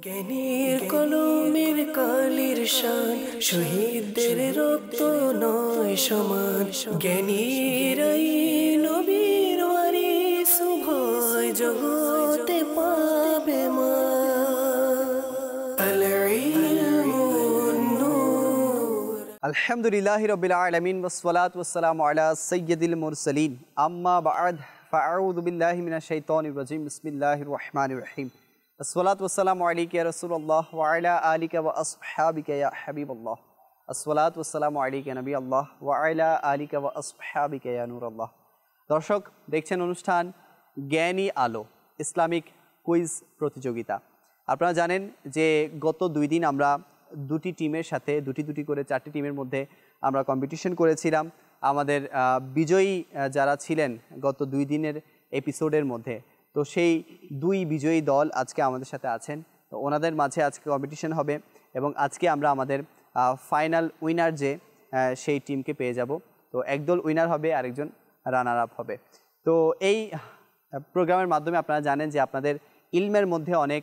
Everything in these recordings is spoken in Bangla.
জ্ঞানীর কলমের কালির শান, শহীদদের রক্ত নয় সমান। জ্ঞানীরাই নবীর ওয়ারিস, উভয় জগতে পাবে মা। আলহামদুলিল্লাহি রাব্বিল আলামিন ওয়াসসালাতু ওয়াসসালামু আলা সাইয়্যিদিল মুরসালিন আম্মা বা'দ ফাআউযু বিল্লাহি মিনাশ শাইতানির রাজিম বিসমিল্লাহির রহমানির রহিম আসসালাতু ওয়াসসালামু আলাইকা ইয়া রাসূলুল্লাহ ওয়া আলা আলিকা ওয়া আসহাবিকা ইয়া হাবিবাল্লাহ আসসালাতু ওয়াসসালামু আলাইকা নবী আল্লাহ ওয়া আলা আলিকা ওয়া আসহাবিকা ইয়া নূরাল্লাহ। দর্শক দেখছেন অনুষ্ঠান জ্ঞানী আলো ইসলামিক কুইজ প্রতিযোগিতা। আপনারা জানেন যে গত 2 দিন আমরা দুটি টিমের সাথে দুটি করে 4টি টিমের মধ্যে আমরা কম্পিটিশন করেছিলাম। আমাদের বিজয়ী যারা ছিলেন গত 2 দিনের এপিসোডের মধ্যে, তো সেই 2 বিজয়ী দল আজকে আমাদের সাথে আছেন। তো ওনাদের মাঝে আজকে কম্পিটিশন হবে এবং আজকে আমরা আমাদের ফাইনাল উইনার যে সেই টিমকে পেয়ে যাব। তো একদল উইনার হবে, আরেকজন রানার আপ হবে। তো এই প্রোগ্রামের মাধ্যমে আপনারা জানেন যে আপনাদের ইলমের মধ্যে অনেক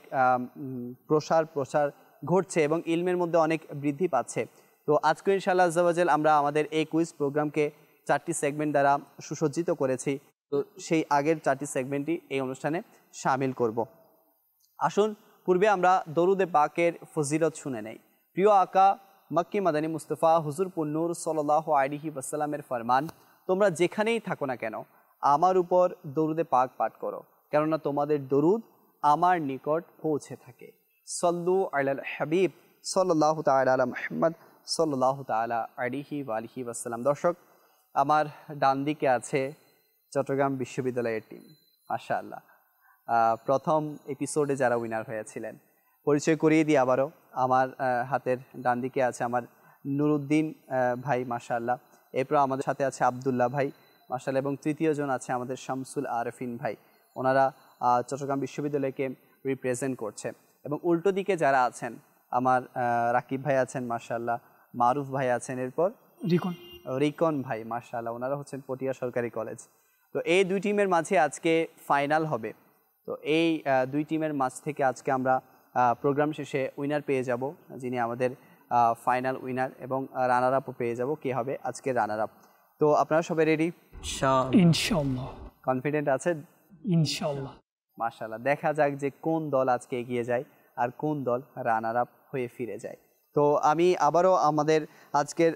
প্রসার ঘটছে এবং ইলমের মধ্যে অনেক বৃদ্ধি পাচ্ছে। তো আজকে ইনশাআল্লাহ আজ্জা ওয়া জাল আমরা আমাদের এই কুইজ প্রোগ্রামকে 4টি সেগমেন্ট দ্বারা সুসজ্জিত করেছি। তো সেই আগের 4টি সেগমেন্টই এই অনুষ্ঠানে শামিল করব। আসুন পূর্বে আমরা দরুদে পাকের ফজিলত শুনে নেই। প্রিয় আকা মক্কি মাদানী মুস্তাফা হুজুর পুন্নুর সাল্লাল্লাহু আলাইহি ওয়াসাল্লামের ফরমান, তোমরা যেখানেই থাকো না কেন আমার উপর দরুদে পাক পাঠ করো, কেননা তোমাদের দরুদ আমার নিকট পৌঁছে থাকে। সল্লু আলাল হাবিব সাল্লাল্লাহু তাআলা আলা মুহাম্মদ সাল্লাল্লাহু তাআলা আলাইহি ওয়া আলিহি ওয়াসাল্লাম। দর্শক, আমার ডান দিকে আছে চট্টগ্রাম বিশ্ববিদ্যালয়ের টিম। মাশাআল্লাহ, প্রথম এপিসোডে যারা উইনার হয়েছিলেন, পরিচয় করিয়ে দিই আবারও। আমার হাতের ডান দিকে আছে আমার নুরুদ্দিন ভাই, মাশাআল্লাহ। এরপর আমাদের সাথে আছে আব্দুল্লাহ ভাই, মাশাআল্লাহ। এবং তৃতীয় জন আছে আমাদের শামসুল আরফিন ভাই। ওনারা চট্টগ্রাম বিশ্ববিদ্যালয়কে রিপ্রেজেন্ট করছে। এবং উল্টো দিকে যারা আছেন, আমার রাকিব ভাই আছেন, মাশাআল্লাহ। মারুফ ভাই আছেন, এরপর রিকন ভাই, মাশাআল্লাহ। ওনারা হচ্ছেন পটিয়া সরকারি কলেজ। তো এই 2 টিমের মাঝে আজকে ফাইনাল হবে। তো এই 2 টিমের মাঝ থেকে আজকে আমরা প্রোগ্রাম শেষে উইনার পেয়ে যাব, যিনি আমাদের ফাইনাল উইনার, এবং রানার আপও পেয়ে যাব। কে হবে আজকে রানার আপ? তো আপনারা সবাই রেডি? ইনশাআল্লাহ। কনফিডেন্ট আছেন? ইনশাআল্লাহ। মাশাআল্লাহ, দেখা যাক যে কোন দল আজকে এগিয়ে যায় আর কোন দল রানার আপ হয়ে ফিরে যায়। তো আমি আবারও আমাদের আজকের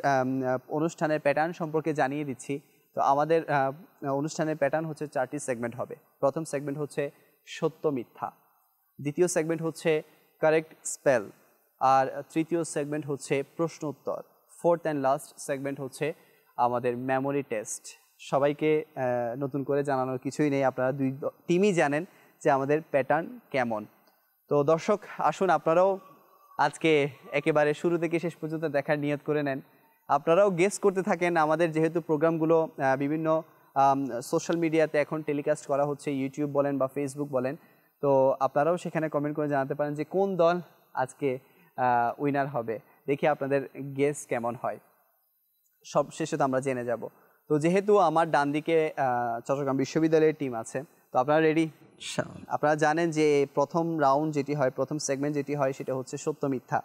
অনুষ্ঠানের প্যাটার্ন সম্পর্কে জানিয়ে দিচ্ছি। তো আমাদের অনুষ্ঠানের প্যাটার্ন হচ্ছে 4টি সেগমেন্ট হবে। প্রথম সেগমেন্ট হচ্ছে সত্য মিথ্যা, দ্বিতীয় সেগমেন্ট হচ্ছে কারেক্ট স্পেল, আর তৃতীয় সেগমেন্ট হচ্ছে প্রশ্ন উত্তর, ফোর্থ অ্যান্ড লাস্ট সেগমেন্ট হচ্ছে আমাদের মেমোরি টেস্ট। সবাইকে নতুন করে জানানোর কিছুই নেই, আপনারা 2 টিমই জানেন যে আমাদের প্যাটার্ন কেমন। তো দর্শক আসুন, আপনারাও আজকে একেবারে শুরু থেকে শেষ পর্যন্ত দেখার নিয়ত করে নেন। আপনারাও গেস করতে থাকেন। আমাদের যেহেতু প্রোগ্রামগুলো বিভিন্ন সোশ্যাল মিডিয়াতে এখন টেলিকাস্ট করা হচ্ছে, ইউটিউব বলেন বা ফেসবুক বলেন, তো আপনারাও সেখানে কমেন্ট করে জানাতে পারেন যে কোন দল আজকে উইনার হবে। দেখি আপনাদের গেস কেমন হয়, সব শেষে তো আমরা জেনে যাব। তো যেহেতু আমার ডান দিকে চট্টগ্রাম বিশ্ববিদ্যালয়ের টিম আছে, তো আপনারা রেডি? আপনারা জানেন যে প্রথম রাউন্ড যেটি হয়, প্রথম সেগমেন্ট যেটি হয়, সেটা হচ্ছে সত্য মিথ্যা।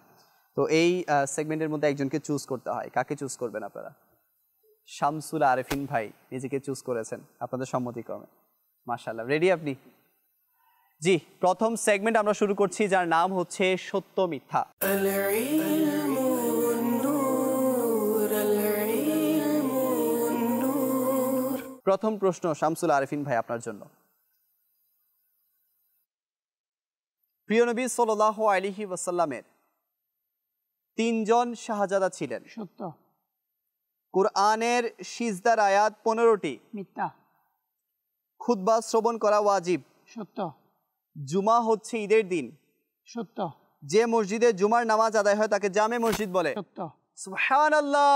তো এই সেগমেন্টের মধ্যে একজনকে চুজ করতে হয়। কাকে চুজ করবেন আপনারা? শামসুল আরফিন ভাই নিজেকে চুজ করেছেন আপনাদের সম্মতিক্রমে। মাশাআল্লাহ, রেডি আপনি? জি, প্রথম সেগমেন্ট আমরা শুরু করছি, যার নাম হচ্ছে সত্য মিথ্যা। প্রথম প্রশ্ন শামসুল আরফিন ভাই আপনার জন্য। প্রিয় নবী সাল্লাল্লাহু আলাইহি ওয়াসাল্লামের 3 জন শাহজাদা ছিলেন। সত্য। কুরআনের সিজদার আয়াত 15টি। মিথ্যা। খুতবা শ্রবণ করা ওয়াজিব। সত্য। জুমা হচ্ছে ঈদের দিন। সত্য। যে মসজিদে জুমার নামাজ আদায় হয় তাকে জামে মসজিদ বলে। সত্য। সুবহানাল্লাহ,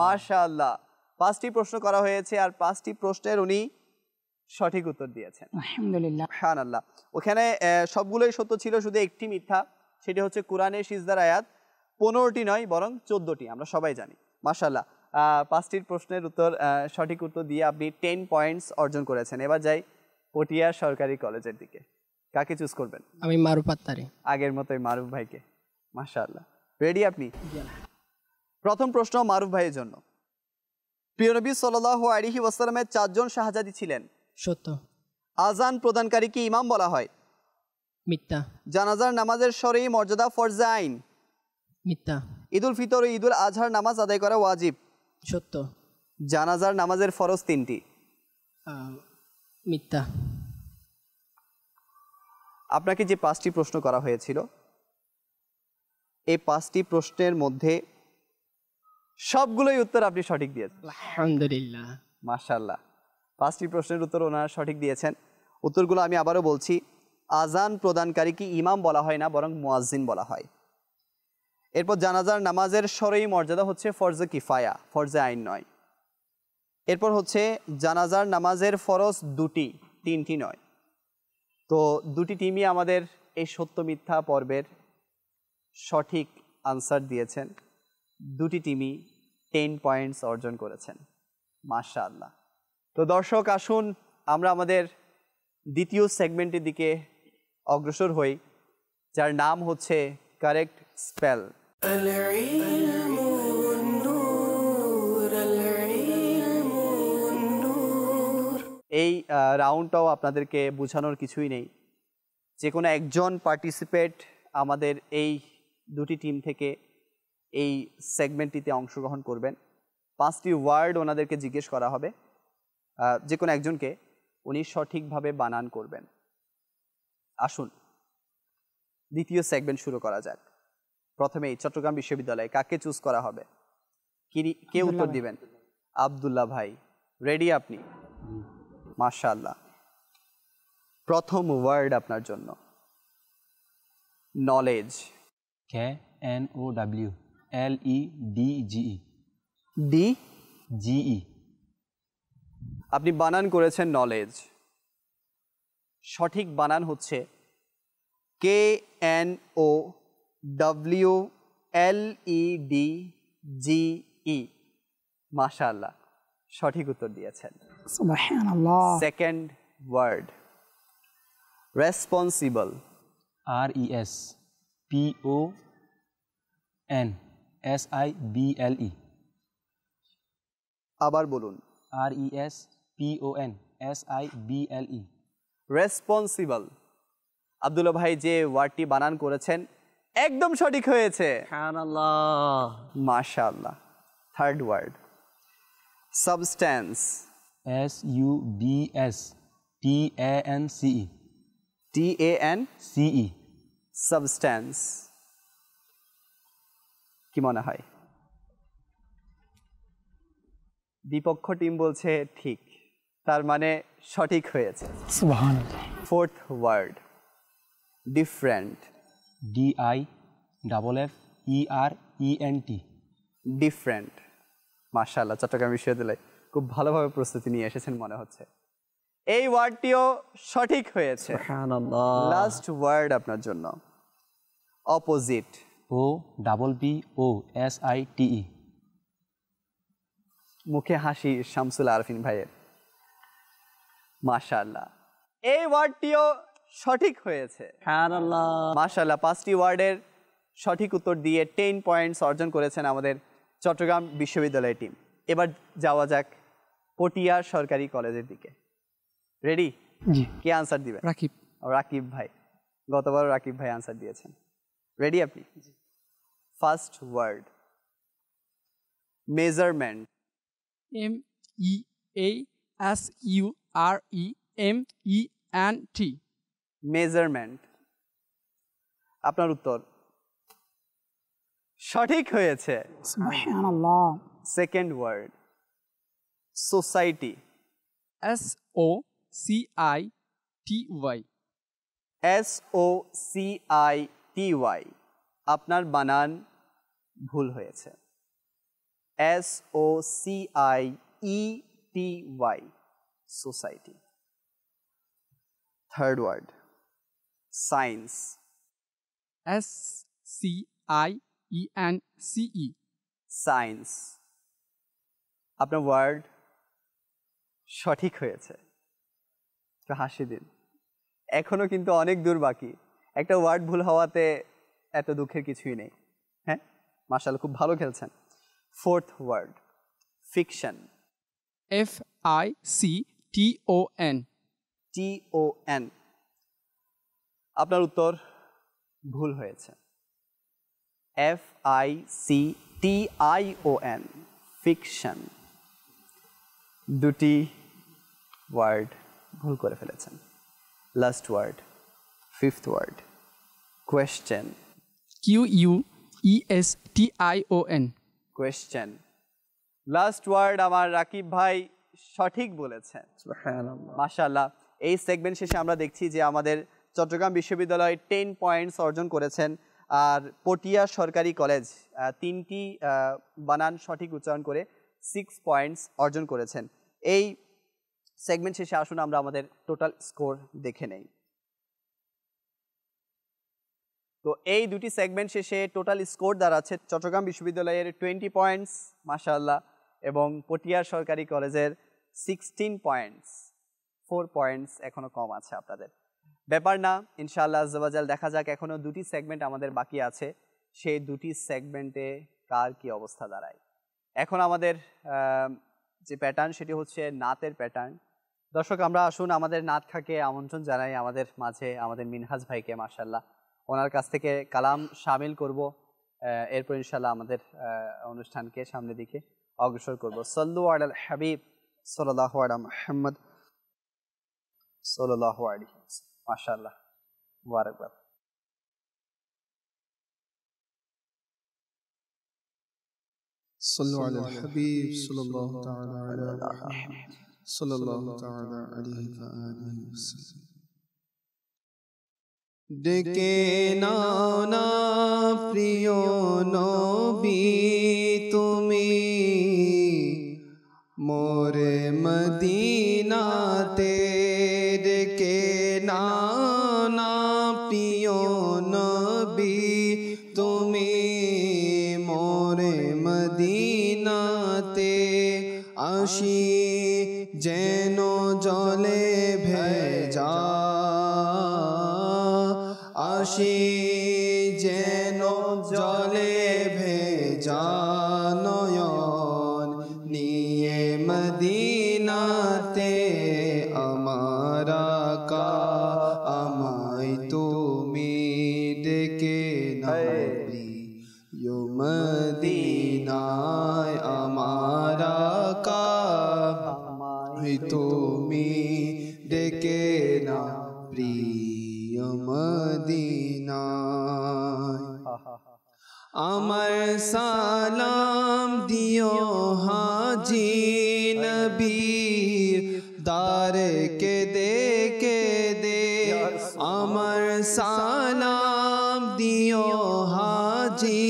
মাশাআল্লাহ। 5টি প্রশ্ন করা হয়েছে আর 5টি প্রশ্নের উনি সঠিক উত্তর দিয়েছেন, আলহামদুলিল্লাহ। সুবহানাল্লাহ। ওখানে সবগুলোই সত্য ছিল, শুধু একটি মিথ্যা, সেটি হচ্ছে কোরআনের সিজদার আয়াত 15টি নয় বরং 14টি, আমরা সবাই জানি। মাশাআল্লাহ, 5টির প্রশ্নের উত্তর সঠিক উত্তর দিয়ে আপনি 10 পয়েন্টস অর্জন করেছেন। এবার যাই পটিয়া সরকারি কলেজের দিকে। কাকে চুজ করবেন? আমি মারুফ আত্তারি। আগের মতোই মারুফ ভাইকে। মাশাআল্লাহ। রেডি আপনি? প্রথম প্রশ্ন মারুফ ভাইয়ের জন্য। প্রিয় নবী সাল্লাল্লাহু আলাইহি ওয়াসাল্লামের 4 জন শাহজাদী ছিলেন। সত্য। আজান প্রদানকারীকে ইমাম বলা হয়। মিথ্যা। জানাজার নামাজের শরঈ মর্যাদা ফরজে আইন। মিথ্যা। ঈদুল ফিতর ও ঈদুল আজহার নামাজ আদায় করা ওয়াজিব। সত্য। জানাজার নামাজের ফরজ 3টি। মিথ্যা। আপনাকে যে 5টি প্রশ্ন করা হয়েছিল, এই 5টি প্রশ্নের মধ্যে সবগুলোই উত্তর আপনি সঠিক দিয়েছেন। আলহামদুলিল্লাহ। মাশাআল্লাহ। 5টি প্রশ্নের উত্তর ওনারা সঠিক দিয়েছেন। উত্তরগুলো আমি আবারও বলছি। আজান প্রদানকারীকে ইমাম বলা হয় না, বরং মুয়াজ্জিন বলা হয়। এরপর জানাজার নামাজের শরঈ মর্যাদা হচ্ছে ফরজে কিফায়া, ফরজে আইন নয়। এরপর হচ্ছে জানাজার নামাজের ফরজ 2টি, 3টি নয়। তো 2টি টিমই আমাদের এই সত্য মিথ্যা পর্বের সঠিক আনসার দিয়েছেন। 2টি টিমই 10 পয়েন্টস অর্জন করেছেন। মাশাআল্লাহ। তো দর্শক, আসুন আমরা আমাদের দ্বিতীয় সেগমেন্টের দিকে অগ্রসর হই, যার নাম হচ্ছে কারেক্ট স্পেল। এই রাউন্ডটাও আপনাদেরকে বোঝানোর কিছুই নেই। যে কোনো একজন পার্টিসিপেট আমাদের এই 2টি টিম থেকে এই সেগমেন্টটিতে অংশগ্রহণ করবেন। 5টি ওয়ার্ড ওনাদেরকে জিজ্ঞেস করা হবে, যে কোনো একজনকে, উনি সঠিকভাবে বানান করবেন। আসুন দ্বিতীয় সেগমেন্ট শুরু করা যাক। প্রথমেই চট্টগ্রাম বিশ্ববিদ্যালয়ে কাকে চুজ করা হবে? কে উত্তর দিবেন? আব্দুল্লাহ ভাই। রেডি আপনি? মাশাআল্লাহ। প্রথম ওয়ার্ড আপনার জন্য নলেজ। KNOWLEDGE। D GE। আপনি বানান করেছেন নলেজ। সঠিক বানান হচ্ছে KNOWLEDGE। মাশাআল্লাহ, সঠিক উত্তর দিয়েছেন। সুবহানাল্লাহ। Second word responsible. RESPONSIBLE। আবার বলুন। RESPONSIBLE। রেসপন্সিবল। আব্দুল্লাহ ভাই যে ওয়ার্ডটি বানান করেছেন একদম সঠিক হয়েছে। সুবহানাল্লাহ। মাশাআল্লাহ। Third word substance. SUBSTANCE। TANCE। Substance. কি মনে হয়? বিপক্ষ টিম বলছে ঠিক, তার মানে সঠিক হয়েছে। সুবহানাল্লাহ। Fourth word different. DIFFERENT। Different. মাশাআল্লাহ, চট্টগ্রাম বিশ্ববিদ্যালয় খুব ভালোভাবে প্রস্তুতি নিয়ে এসেছেন মনে হচ্ছে। এই ওয়ার্ডটিও সঠিক হয়েছে। সুবহানাল্লাহ। লাস্ট ওয়ার্ড আপনার জন্য অপোজিট। OPPOSITE। মুখে হাসি শামসুল আরফিন ভাইয়ের। মাশাআল্লাহ, এই ওয়ার্ডটিও সঠিক হয়েছে। সুবহানাল্লাহ। মাশাআল্লাহ, 5টি ওয়ার্ডের সঠিক উত্তর দিয়ে 10 পয়েন্টস অর্জন করেছেন আমাদের চট্টগ্রাম বিশ্ববিদ্যালয় টিম। এবার যাওয়া যাক পটিয়া সরকারি কলেজের দিকে। রেডি? জি। কে আনসার দিবেন? রাকিব। রাকিব ভাই। গতবার রাকিব ভাই আনসার দিয়েছেন। রেডি আপনি? First word measurement. MEASUREMENT। Measurement. আপনার উত্তর সঠিক হয়েছে। সুবহানাল্লাহ। Second word society. SOCITY। SOCITY। আপনার বানান ভুল হয়েছে। SOCIETY society. Third word science. SCIENCE। Science. আপনার ওয়ার্ড সঠিক হয়েছে। একটু হাসি দিন। এখনো কিন্তু অনেক দূর বাকি। একটা ওয়ার্ড ভুল হওয়াতে এত দুঃখের কিছুই নেই। হ্যাঁ, মাশাআল্লাহ, খুব ভালো খেলছেন। Fourth word, fiction. FICTON। TON। আপনার উত্তর ভুল হয়েছে। FICTION, fiction. দুটি ওয়ার্ড ভুল করে ফেলেছেন। Last word, fifth word, question. QUESTION। Question. Last word আমার রাকিব ভাই সঠিক বলেছেন। মাশাআল্লাহ। এই সেগমেন্ট শেষে আমরা দেখছি যে আমাদের চট্টগ্রাম বিশ্ববিদ্যালয় 10 পয়েন্টস অর্জন করেছেন, আর পটিয়া সরকারি কলেজ 3টি বানান সঠিক উচ্চারণ করে 6 পয়েন্টস অর্জন করেছেন। এই সেগমেন্ট শেষে আসুন আমরা আমাদের টোটাল স্কোর দেখে নেই। তো এই দুটি সেগমেন্ট শেষে টোটাল স্কোর দাঁড়াচ্ছে চট্টগ্রাম বিশ্ববিদ্যালয়ের 20 পয়েন্টস, মাশাআল্লাহ, এবং পটিয়া সরকারি কলেজের 16 পয়েন্টস। 4 পয়েন্টস এখনো কম আছে আপনাদের। ব্যাপার না, ইনশাআল্লাহ আজ্জাওয়াজাল দেখা যাক, এখনো দুটি সেগমেন্ট আমাদের বাকি আছে, সেই দুটি সেগমেন্টে কার কি অবস্থা দাঁড়ায়। এখন আমাদের যে প্যাটার্ন সেটি হচ্ছে নাতের প্যাটার্ন। দর্শক, আমরা আসুন আমাদের নাত খাকে আমন্ত্রণ জানাই আমাদের মাঝে, আমাদের মিনহাজ ভাইকে। মাশাআল্লাহ, ওনার কাছ থেকে কালাম শামিল করব, এরপর ইনশাআল্লাহ আমাদের অনুষ্ঠানকে সামনের দিকে অগ্রসর করব। সাল্লু আলাল হাবিব সাল্লাল্লাহু আলা মুহাম্মদ সাল্লাল্লাহু আলাইহি ওয়াসাল্লাম। মাশাআল্লাহ, মুবারকবাদ। صلوا على الحبيب صلى الله تعالى على محمد صلى الله تعالى عليه وآله وسلم। ডেকে নাও না প্রিয় নবী তুমি মোরে মদিনাতে, ডেকে নাও না প্রিয় নবী তুমি মোরে মদিনাতে, আসি যেন জলে ভেজা, আসি যেন জলে ভেজা নয়ন নিয়ে মদিনাতে, আমার আকা আমায় তুমি ডেকে নাও প্রিয় মদিনায়, আমার আকা আমায় তুমি ডেকে নাও প্রিয় মদিনায়। আমার সালাম দিও হাজি নবীর দারে কে দে, আমার সালাম দিও হাজি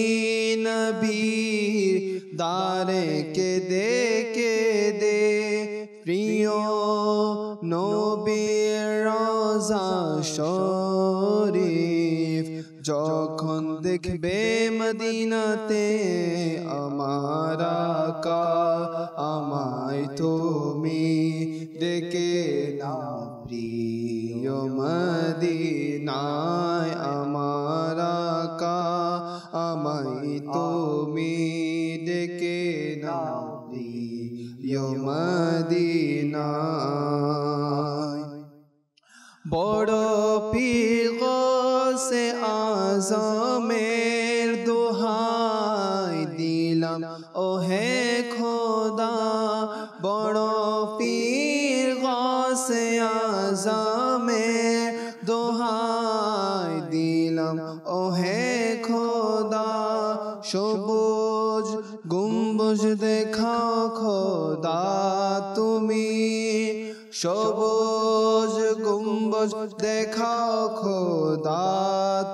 নবীর দারে কে দে, প্রিয় নবীর রওজা শরীফ যখন দেখবে মদিনাতে, আমার আকা আমায় তুমি ডেকে নাও প্রিয় মদিনায়, আমার আকা আমায় তুমি ডেকে নাও প্রিয় মদিনায়। বড় পীর গৌসে আজমের দোহাই দিলাম ও হে খোদা, বড় পীর গৌসে আজমের দোহাই দিলাম ও হে খোদা, সবুজ গুম্বজ দেখাও খোদা তুমি, সবুজ গুম্বজ দেখাও খোদা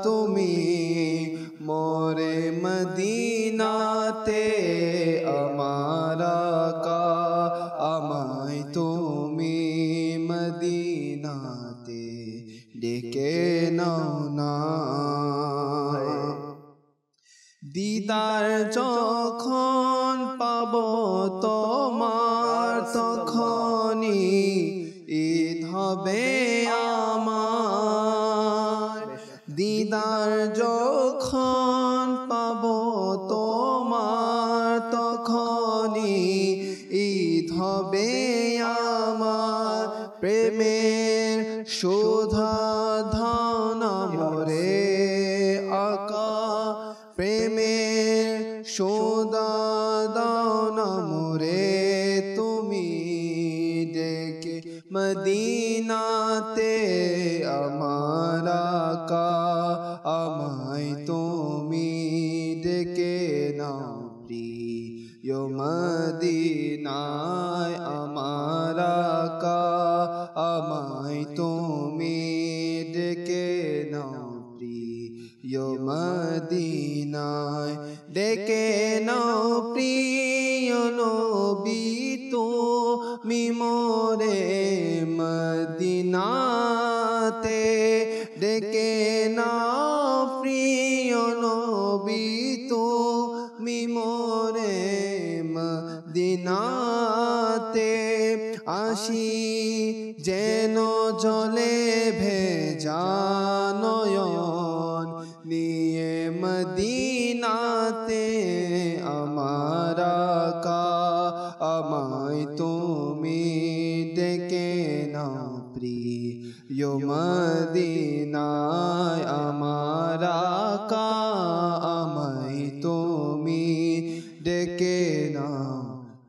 তুমি মোরে মদিনাতে, আমার আকা আমায় তুমি মদিনাতে ডেকে নাও না। দিদার যখন পাব তোমার তখনই ঈদ হবে আমার, যখন পাব তোমার তখনই ঈদ হবে আমার প্রেমের শোধা ধান মোরে আকা প্রেমের শোধা দান মোরে তুমি ডেকে মদিনাতে আমার আকা আমায় তুমি ডেকে নাও প্রিয় মদিনায় আমার আকা আমায় তুমি ডেকে নাও প্রিয় মদিনায় ডেকে নাও প্রিয় নবী তুমি মোরে মদিনাতে ডেকে নাও প্রিয় নবী তুমি মোরে মদিনাতে আসি যেন জলে ভেজা নয়ন নিয়ে মদিনাতে আমার আকা আমায় তুমি ডেকে নাও প্রিয় মদিনায় আমার আকা আমায় তুমি ডেকে নাও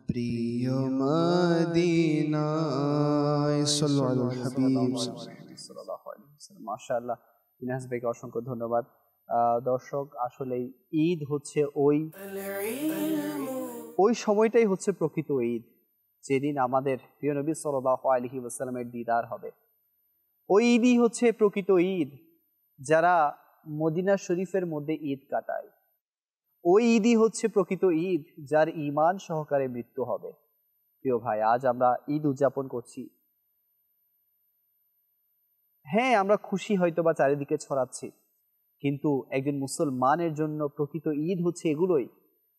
প্রিয় মদিনায় সাল্লাল্লাহু আলাইহি হাবিব সাল্লাল্লাহু আলাইহি ওয়াসাল্লাম। মাশাআল্লাহ, মিনহাজ ভাইকে অসংখ্য ধন্যবাদ। দর্শক, আসলে ঈদ হচ্ছে ওই সময়টাই হচ্ছে প্রকৃত ঈদ, যেদিন আমাদের প্রিয় নবী সাল্লাল্লাহু আলাইহি ওয়াসাল্লামের দিদার হবে। ওই ঈদই হচ্ছে প্রকৃত ঈদ যারা মদিনা শরীফের মধ্যে ঈদ কাটায়। ওই ঈদই হচ্ছে প্রকৃত ঈদ যার ঈমান সহকারে মৃত্যু হবে। প্রিয় ভাই, আজ আমরা ঈদ উদযাপন করছি। হ্যাঁ, আমরা খুশি হয়তো বা চারিদিকে ছড়াচ্ছি, কিন্তু একজন মুসলমানের জন্য প্রকৃত ঈদ হচ্ছে এগুলোই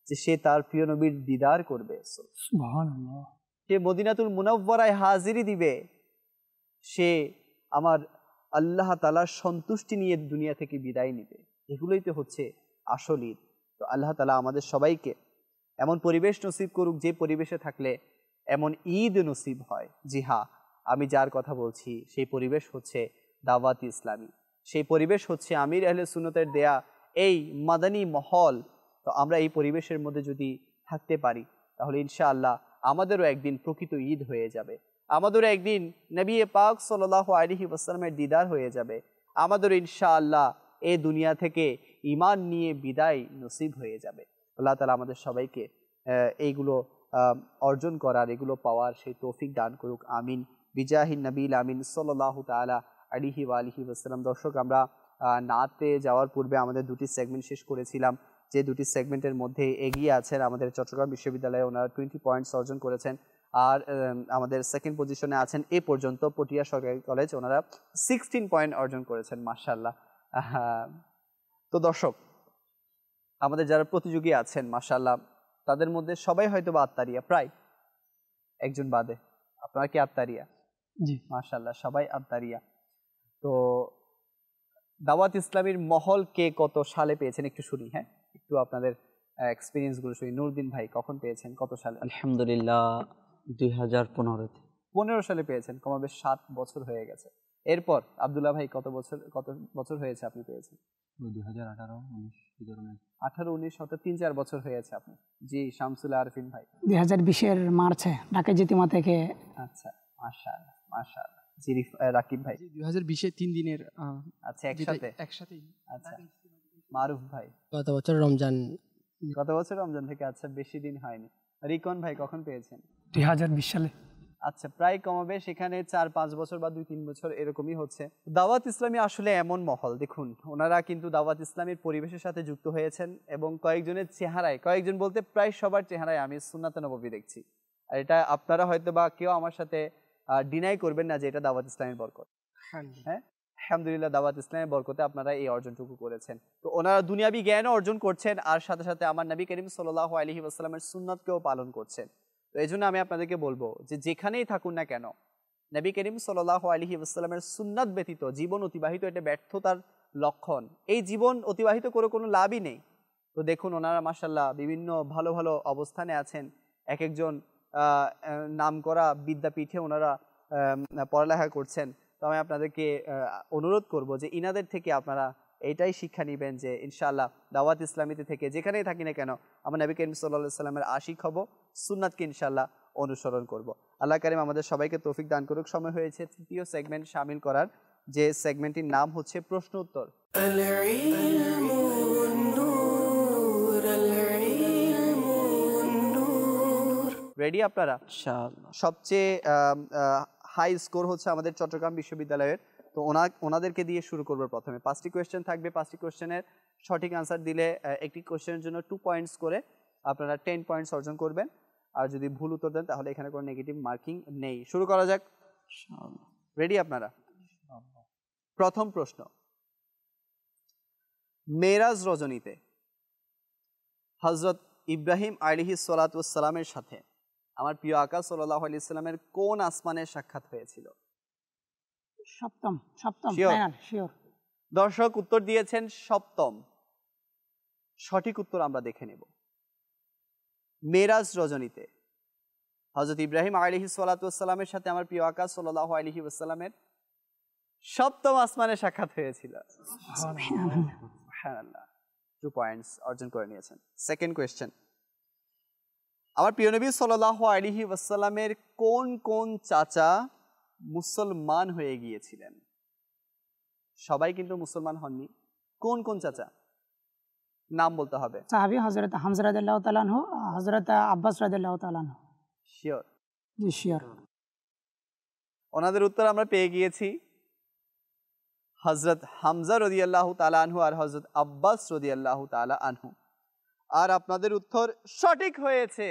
যে সে তার প্রিয় নবীর দিদার করবে, সুবহানাল্লাহ। সে মদিনাতুল মুনাওয়ারায় হাজিরি দিবে, সে আমার আল্লাহ তাআলার সন্তুষ্টি নিয়ে দুনিয়া থেকে বিদায় নিবে। এগুলোই তো হচ্ছে আসল ঈদ। তো আল্লাহ তাআলা আমাদের সবাইকে এমন পরিবেশ নসিব করুক যে পরিবেশে থাকলে এমন ঈদ নসিব হয়। জি হ্যাঁ, আমি যার কথা বলছি সেই পরিবেশ হচ্ছে দাওয়াত ইসলামী, সেই পরিবেশ হচ্ছে আমির আহলে সুন্নতের দেয়া এই মাদানী মহল। তো আমরা এই পরিবেশের মধ্যে যদি থাকতে পারি তাহলে ইনশাআল্লাহ আমাদেরও একদিন প্রকৃত ঈদ হয়ে যাবে, আমাদেরও একদিন নবী পাক সাল্লাল্লাহু আলাইহি ওয়াসাল্লামের দিদার হয়ে যাবে, আমাদেরও ইনশাআল্লাহ এই দুনিয়া থেকে ঈমান নিয়ে বিদায় নসিব হয়ে যাবে। আল্লাহ তাআলা আমাদের সবাইকে এইগুলো অর্জন করার, এগুলো পাওয়ার সেই তৌফিক দান করুক, আমিন। বিজাহিন নবীল আমিন সাল্লাল্লাহু তাআলা আলাইহি ওয়া আলিহি ওয়াসাল্লাম। দর্শক, আমরা নাতে যাওয়ার পূর্বে আমাদের দুটি সেগমেন্ট শেষ করেছিলাম, যে দুটি সেগমেন্টের মধ্যে এগিয়ে আছেন আমাদের চট্টগ্রাম বিশ্ববিদ্যালয়ে, ওনারা 20 পয়েন্টস অর্জন করেছেন। আর আমাদের সেকেন্ড পজিশনে আছেন এ পর্যন্ত পটিয়া সরকারি কলেজ, ওনারা 16 পয়েন্ট অর্জন করেছেন, মাশাআল্লাহ। তো দর্শক, আমাদের যারা প্রতিযোগী আছেন মাশাআল্লাহ, তাদের মধ্যে সবাই হয়তো বা আত্মারিয়া, প্রায় একজন বাদে। আপনারা কি আত্মারিয়া? জি মাশাআল্লাহ, সবাই আত্মারিয়া। তো দাওয়াত ইসলামীর মহল কে কত সালে পেয়েছেন একটু শুনি। হ্যাঁ, একটু আপনাদের এক্সপিরিয়েন্সগুলো শুনি। নুরুদ্দিন ভাই কখন পেয়েছেন, কত সালে? আলহামদুলিল্লাহ 2015-তে। 15 সালে পেয়েছেন, কমাবেশ 7 বছর হয়ে গেছে। এরপর আব্দুল্লাহ ভাই কত বছর হয়েছে আপনি পেয়েছেন? 2018, 19, 18, 19, 17, 3-4 বছর হয়েছে আপনি। জি, শামসুল আরফিন ভাই 2020-এর মার্চে ঢাকা জিতিমা থেকে। আচ্ছা, মাশাআল্লাহ মাশাআল্লাহ। জি, রাকিব ভাই 2020-এ 3 দিনের আচ্ছা, একসাথেই। আচ্ছা, মারুফ ভাই গত বছর রমজান। গত বছর রমজান থেকে। আচ্ছা, বেশি দিন হয়নি। রিকন ভাই কখন পেয়েছেন? 2020 সালে। আচ্ছা, প্রায় কমাবে সেখানে 4-5 বছর বা 2-3 বছর এরকমই হচ্ছে। দাওয়াত ইসলামী আসলে এমন মহল, দেখুন ওনারা কিন্তু দাওয়াত ইসলামীর পরিবেশের সাথে যুক্ত হয়েছেন এবং কয়েকজনের চেহারায়, কয়েকজন বলতে প্রায় সবার চেহারায় আমি সুন্নাতে নববী দেখছি। আর এটা আপনারা হয়তো বা কেউ আমার সাথে ডিনাই করবেন না যে এটা দাওয়াত ইসলামের বরকত। হ্যাঁ, আলহামদুলিল্লাহ, দাওয়াত ইসলামের বরকতে আপনারা এই অর্জনটুকু করেছেন। তো ওনারা দুনিয়াবি জ্ঞানও অর্জন করছেন, আর সাথে সাথে আমার নবী করিম সাল্লাল্লাহু আলাইহি ওয়াসাল্লামের সুন্নাতকেও পালন করছেন। তো এই জন্য আমি আপনাদেরকে বলবো যে যেখানেই থাকুন না কেন, নবী করিম সাল্লাল্লাহু আলাইহি ওয়াসাল্লামের সুন্নাত ব্যতীত জীবন অতিবাহিত এটা ব্যর্থতার লক্ষণ। এই জীবন অতিবাহিত করে কোনো লাভই নেই। তো দেখুন ওনারা মাশাআল্লাহ বিভিন্ন ভালো ভালো অবস্থানে আছেন। এক একজন নামকরা বিদ্যাপীঠে ওনারা পড়ালেখা করছেন। তো আমি আপনাদেরকে অনুরোধ করব যে ইনাদের থেকে আপনারা এইটাই শিক্ষা নেবেন যে ইনশাআল্লাহ দাওয়াত ইসলামীতে থেকে যেখানেই থাকি না কেন আমরা নবী করিম সাল্লাল্লাহু আলাইহি সাল্লামের আশিক হব, সুন্নাতকে ইনশাআল্লাহ অনুসরণ করব। আল্লাহ কারীম আমাদের সবাইকে তৌফিক দান করুক। সময় হয়েছে তৃতীয় সেগমেন্ট শামিল করার, যে সেগমেন্টটির নাম হচ্ছে প্রশ্ন উত্তর। রেডি আপনারা? ইনশাআল্লাহ। সবচেয়ে হাই স্কোর হচ্ছে আমাদের চট্টগ্রাম বিশ্ববিদ্যালয়ের। তো ওনাদেরকে দিয়ে শুরু করবো। প্রথমে 5টি কোয়েশ্চেন থাকবে। 5টি কোয়েশ্চেনের সঠিক আনসার দিলে একটি কোয়েশ্চেনের জন্য 2 পয়েন্টস করে আপনারা 10 পয়েন্টস অর্জন করবেন। আর যদি ভুল উত্তর দেন তাহলে এখানে কোনো নেগেটিভ মার্কিং নেই। শুরু করা যাক। রেডি আপনারা? প্রথম প্রশ্ন, মেরাজ রজনীতে হযরত ইব্রাহিম আলাইহিস সালাতু ওয়াস সালামের সাথে আমার প্রিয় আকা সাল্লাল্লাহু আলাইহি সাল্লামের কোন আসমানে সাক্ষাৎ হয়েছিল? সপ্তম Sure. Final sure. দর্শক উত্তর দিয়েছেন সপ্তম। সঠিক উত্তর আমরা দেখে নেব। মেরাজ রজনীতে হযরত ইব্রাহিম আলাইহিস সালাতু ওয়াস সালামের সাথে আমার প্রিয় আকা সাল্লাল্লাহু আলাইহি ওয়াসাল্লামের সপ্তম আসমানে সাক্ষাৎ হয়েছিল। সুবহানাল্লাহ। 2 পয়েন্টস অর্জন করে নিয়েছেন। সেকেন্ড কোয়েশ্চেন, আমার প্রিয় নবী সাল্লাল্লাহু আলাইহি ওয়াসাল্লামের কোন কোন চাচা মুসলমান হয়ে গিয়েছিলেন? সবাই কিন্তু মুসলমান হননি। কোন কোন চাচা? নাম বলতে হবে। সাহাবী হযরত হামজা রাদিয়াল্লাহু তাআলা আনহু, হযরত আব্বাস রাদিয়াল্লাহু তাআলা আনহু। শিওর? জি শিওর। ওনাদের উত্তর আমরা পেয়ে গিয়েছি। হযরত হামজা রাদিয়াল্লাহু তাআলা আনহু আর হযরত আব্বাস রাদিয়াল্লাহু তাআলা আনহু। আর আপনাদের উত্তর সঠিক হয়েছে।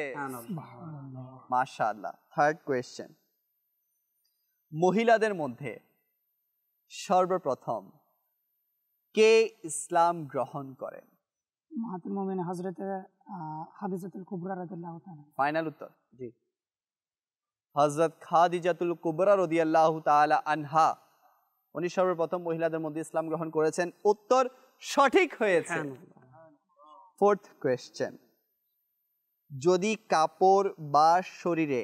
মাশাআল্লাহ। থার্ড কোয়েশ্চেন, মহিলাদের মধ্যে সর্বপ্রথম কে ইসলাম গ্রহণ করেন? উম্মাহাতুল মুমিনিন হযরত খাদিজাতুল কুবরা রাদিয়াল্লাহু তাআলা। ফাইনাল উত্তর? জি, হযরত খাদিজাতুল কুবরা রাদিয়াল্লাহু তাআলা আনহা উনি সর্বপ্রথম মহিলাদের মধ্যে ইসলাম গ্রহণ করেছেন। উত্তর সঠিক হয়েছে। ফোর্থ কোয়েশ্চেন, যদি কাপড় বা শরীরে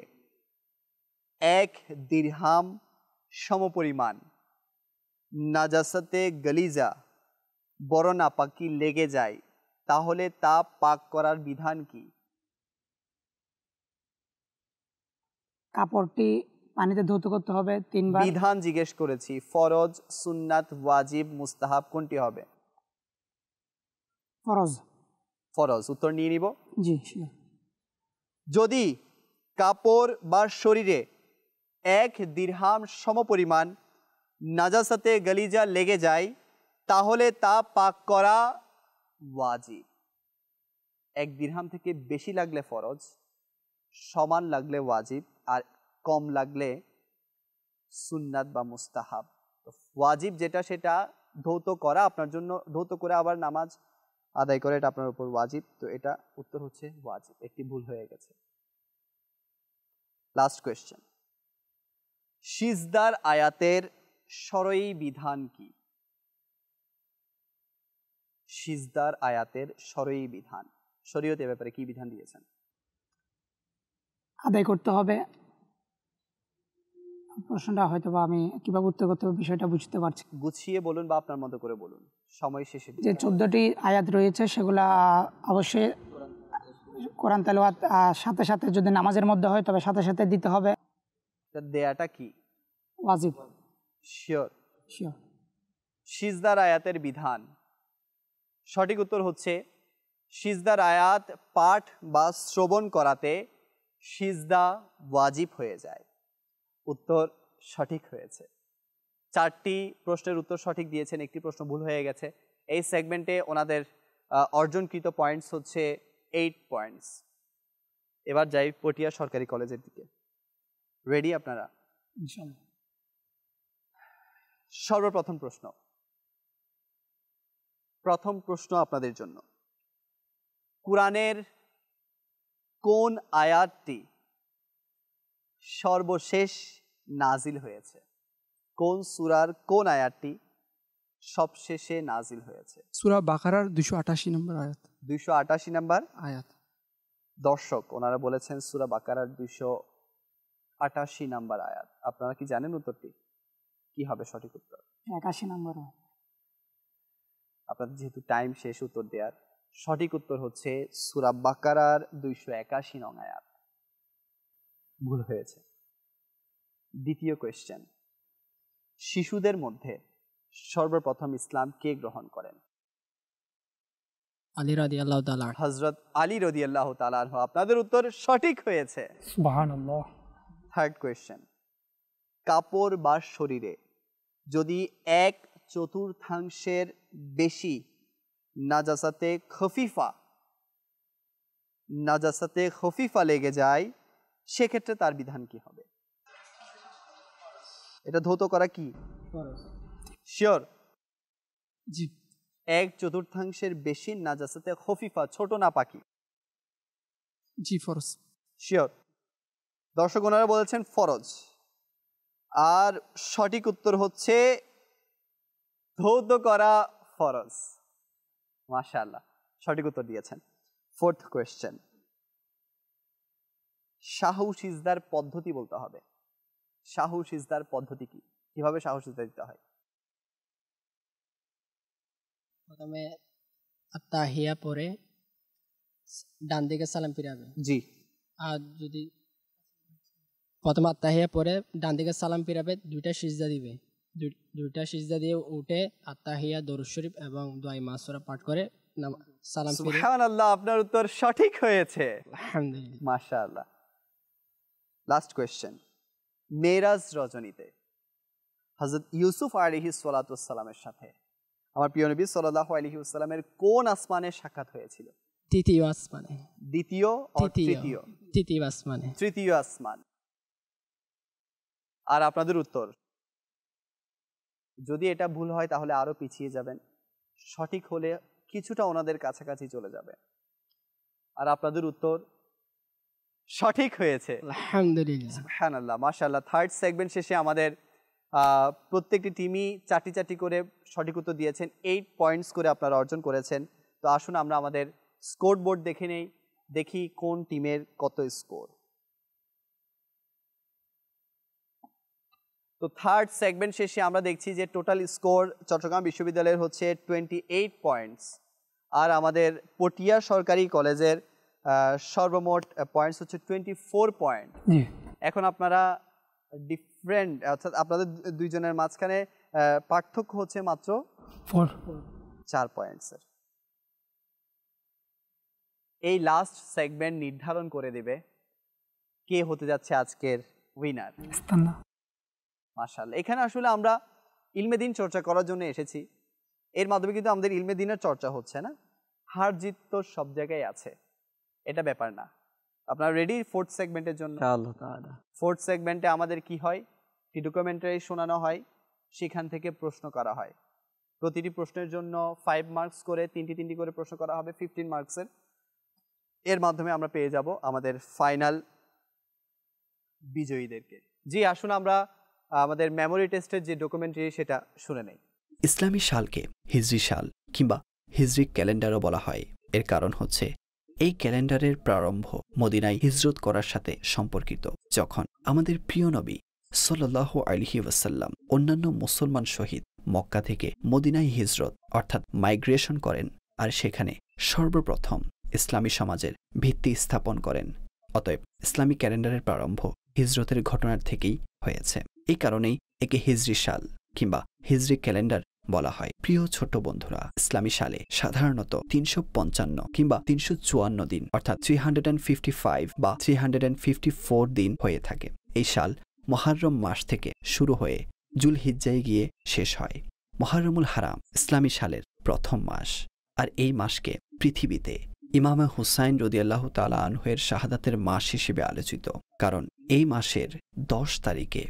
1 দিরহাম সমপরিমাণ নাজাসাতে গলিজা বড় নাপাকি লেগে যায় তাহলে তা পাক করার বিধান কি? কাপড়টি পানিতে ধৌত করতে হবে 3 বার। বিধান জিজ্ঞেস করেছি, ফরজ, সুন্নাত, ওয়াজিব, মুস্তাহাব কোনটি হবে? ফরজ। ফরজ। উত্তর নিয়ে নিব। জি শিওর। যদি কাপড় বা শরীরে 1 দিরহাম সমপরিমাণ নাজাসাতে গলিজা লেগে যায় তাহলে তা পাক করা ওয়াজিব। 1 দিরহাম থেকে বেশি লাগলে ফরজ, সমান লাগলে ওয়াজিব, আর কম লাগলে সুন্নাত বা মুস্তাহাব। তো ওয়াজিব যেটা সেটা ধৌত করা আপনার জন্য, ধৌত করে আবার নামাজ আদায় করে এটা আপনার উপর ওয়াজিব। তো এটা উত্তর হচ্ছে ওয়াজিব। একটি ভুল হয়ে গেছে। লাস্ট কোয়েশ্চেন, সিজদার আয়াতের শরঈ বিধান কি? সিজদার আয়াতের শরঈ বিধান, শরীয়ত এ ব্যাপারে কি বিধান দিয়েছেন? আদায় করতে হবে। প্রশ্নটা হয়তো বা আমি কিভাবে উত্তর করতে হবে বিষয়টা বুঝতে পারছি। গুছিয়ে বলুন বা আপনার মতো করে বলুন, সময় শেষে যে 14টি আয়াত রয়েছে সেগুলা অবশ্যই কোরআন তেলাওয়াত সাথে সাথে, যদি নামাজের মধ্যে হয় তবে সাথে সাথে দিতে হবে। দেয়াটা কি ওয়াজিব। শিওর? শিওর। সিজদার আয়াতের বিধান, সঠিক উত্তর হচ্ছে সিজদার আয়াত পাঠ বা শ্রবণ করাতে সিজদা ওয়াজিব হয়ে যায়। উত্তর সঠিক হয়েছে। 4টি প্রশ্নের উত্তর সঠিক দিয়েছেন, একটি প্রশ্ন ভুল হয়ে গেছে। এই সেগমেন্টে ওনাদের অর্জনকৃত পয়েন্টস হচ্ছে 8 পয়েন্টস। এবার যাই পটিয়া সরকারি কলেজের দিকে। রেডি আপনারা? ইনশাআল্লাহ। সর্বপ্রথম প্রশ্ন, প্রথম প্রশ্ন আপনাদের জন্য, কুরআনের কোন আয়াতটি সর্বশেষ নাজিল হয়েছে? কোন সূরার কোন আয়াতটি সবশেষে নাজিল হয়েছে? সূরা বাকারার 288 নম্বর আয়াত। 288 নাম্বার আয়াত। দর্শক ওনারা বলেছেন সূরা বাকারার 288 নাম্বার আয়াত। আপনারা কি জানেন উত্তরটি কি হবে সঠিক উত্তর? 81 নম্বর। আপনাদের যেহেতু টাইম শেষ উত্তর দেওয়ার, সঠিক উত্তর হচ্ছে সূরা বাকারার 281 নং আয়াত। ভুল হয়েছে। দ্বিতীয় কোয়েশ্চেন, শিশুদের মধ্যে সর্বপ্রথম ইসলাম কে গ্রহণ করেন? আলী রাদিয়াল্লাহু তাআলা। হযরত আলী রাদিয়াল্লাহু তাআলা আনহু। আপনাদের উত্তর সঠিক হয়েছে। সুবহানাল্লাহ। থার্ড কোয়েশ্চেন, কাপড় বা শরীরে যদি 1/4 বেশি নাজাসাতে খফিফা লেগে যায় সেক্ষেত্রে তার বিধান কি হবে? এটা ধৌত করা কি শিওর? জি। 1/4 বেশি নাজাসাতে খফিফা, ছোট না পাকি? জি ফরজ। শিওর? দর্শক ওনারা বলেছেন ফরজ। আর সঠিক উত্তর হচ্ছে ধৌত করা ফরজ। মাশাআল্লাহ, সঠিক উত্তর দিয়েছেন। ফোর্থ কোয়েশ্চেন, শাহু সিজদার পদ্ধতি বলতে হবে। শাহু সিজদার পদ্ধতি কি? কিভাবে শাহু সিজদা দিতে হয়? প্রথমে আত্তাহিয়া পরে ডান দিকে সালাম ফিরাবে। জি। আর যদি প্রথমে আত্তাহিয়া পরে ডান দিকে সালাম ফিরাবে, দুইটা সিজদা দিবে। দুইটা সিজদা দিয়ে উঠে আত্তাহিয়া, দরুদ শরীফ এবং দোয়া মাসুরা পাঠ করে সালাম ফিরে। সুবহানাল্লাহ, আপনার উত্তর সঠিক হয়েছে। আলহামদুলিল্লাহ। মাশাআল্লাহ। লাস্ট কোয়েশ্চেন, মেরাজ রজনীতে হযরত ইউসুফ আলাইহিস সালাতু ওয়াস সালামের সাথে আমার প্রিয় নবী সাল্লাল্লাহু আলাইহি ওয়াসাল্লামের কোন আসমানে সাক্ষাৎ হয়েছিল? তৃতীয় আসমানে। দ্বিতীয় ও তৃতীয়? তৃতীয় আসমানে। তৃতীয় আসমান। আর আপনাদের উত্তর, যদি এটা ভুল হয় তাহলে আরো পিছিয়ে যাবেন, সঠিক হলে কিছুটা ওনাদের কাছাকাছি চলে যাবে। আর আপনাদের উত্তর সঠিক হয়েছে। আলহামদুলিল্লাহ। সুবহানাল্লাহ, মাশাআল্লাহ। থার্ড সেগমেন্ট শেষে আমাদের প্রত্যেকটি টিমই 4টি করে সঠিক উত্তর দিয়েছেন। 8 পয়েন্টস করে আপনারা অর্জন করেছেন। তো আসুন আমরা আমাদের স্কোর বোর্ড দেখে নেই, দেখি কোন টিমের কত স্কোর। তো থার্ড সেগমেন্ট শেষে আমরা দেখছি যে টোটাল স্কোর চট্টগ্রাম বিশ্ববিদ্যালয়ের হচ্ছে 28 পয়েন্টস, আর আমাদের পটিয়া সরকারি কলেজের সর্বমোট পয়েন্টস হচ্ছে 24 পয়েন্ট। এখন আপনারা ডিফারেন্ট, অর্থাৎ আপনাদের দুইজনের মাঝখানে পার্থক্য হচ্ছে মাত্র 4 পয়েন্টসের। এই লাস্ট সেগমেন্ট নির্ধারণ করে দেবে কে হতে যাচ্ছে আজকের উইনার। মাশাআল্লাহ। এখানে আসলে আমরা ইলমে দিন চর্চা করার জন্য এসেছি, এর মাধ্যমে কিন্তু আমাদের ইলমে দিনের চর্চা হচ্ছে না। হার জিত তো সব জায়গায় আছে, এটা ব্যাপার না। আপনারা রেডি ফোর্থ সেগমেন্টের জন্য? ইনশাআল্লাহ তাআলা। ফোর্থ সেগমেন্টে আমাদের কি হয়, একটি ডকুমেন্টারি শোনানো হয়, সেখান থেকে প্রশ্ন করা হয়। প্রতিটি প্রশ্নের জন্য 5 মার্কস করে, 3টি করে প্রশ্ন করা হবে 15 মার্কসের। এর মাধ্যমে আমরা পেয়ে যাব আমাদের ফাইনাল বিজয়ীদেরকে। জি, আসুন আমরা আমাদের মেমোরি টেস্টের যে ডকুমেন্টারি সেটা শুনে নেই। ইসলামী সালকে হিজরি সাল কিংবা হিজরি ক্যালেন্ডারও বলা হয়। এর কারণ হচ্ছে এই ক্যালেন্ডারের প্রারম্ভ মদিনায় হিজরত করার সাথে সম্পর্কিত, যখন আমাদের প্রিয় নবী সাল্লাল্লাহু আলাইহি ওয়াসাল্লাম অন্যান্য মুসলমান শহীদ মক্কা থেকে মদিনায় হিজরত অর্থাৎ মাইগ্রেশন করেন, আর সেখানে সর্বপ্রথম ইসলামী সমাজের ভিত্তি স্থাপন করেন। অতএব ইসলামী ক্যালেন্ডারের প্রারম্ভ হিজরতের ঘটনার থেকেই হয়েছে। এই কারণেই একে হিজরি সাল কিংবা হিজরি ক্যালেন্ডার বলা হয়। প্রিয় ছোট বন্ধুরা, ইসলামী সালে সাধারণত 355 কিংবা 354 দিন অর্থাৎ 355 বা 354 দিন হয়ে থাকে। এই সাল মুহররম মাস থেকে শুরু হয়ে জুলহিজ্জায় গিয়ে শেষ হয়। মুহররমুল হারাম ইসলামী সালের প্রথম মাস, আর এই মাসকে পৃথিবীতে ইমামে হুসাইন রাদিয়াল্লাহু তাআলা আনহুর শাহাদাতের মাস হিসেবে আলোচিত, কারণ এই মাসের 10 তারিখে